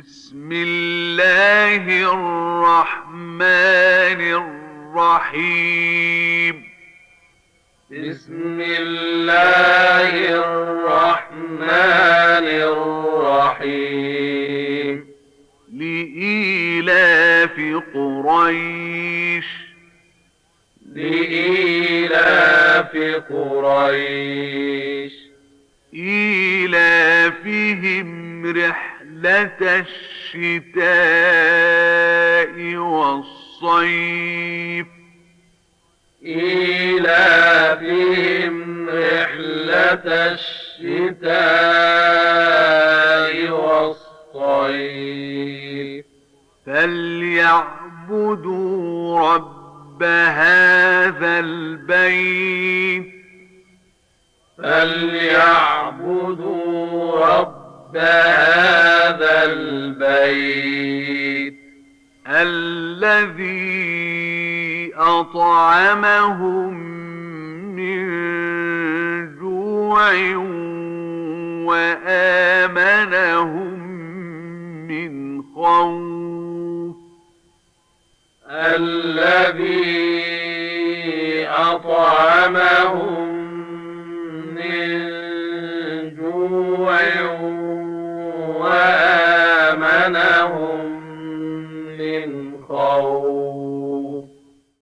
بسم الله الرحمن الرحيم. بسم الله الرحمن الرحيم. لإيلاف قريش لإيلاف قريش إيلافهم رحلة الشتاء والصيف إيلافهم رحلة الشتاء والصيف فليعبدوا رب هذا البيت فليعبدوا رب هذا البيت الذي أطعمهم من جوع وآمنهم من خوف الذي أطعمهم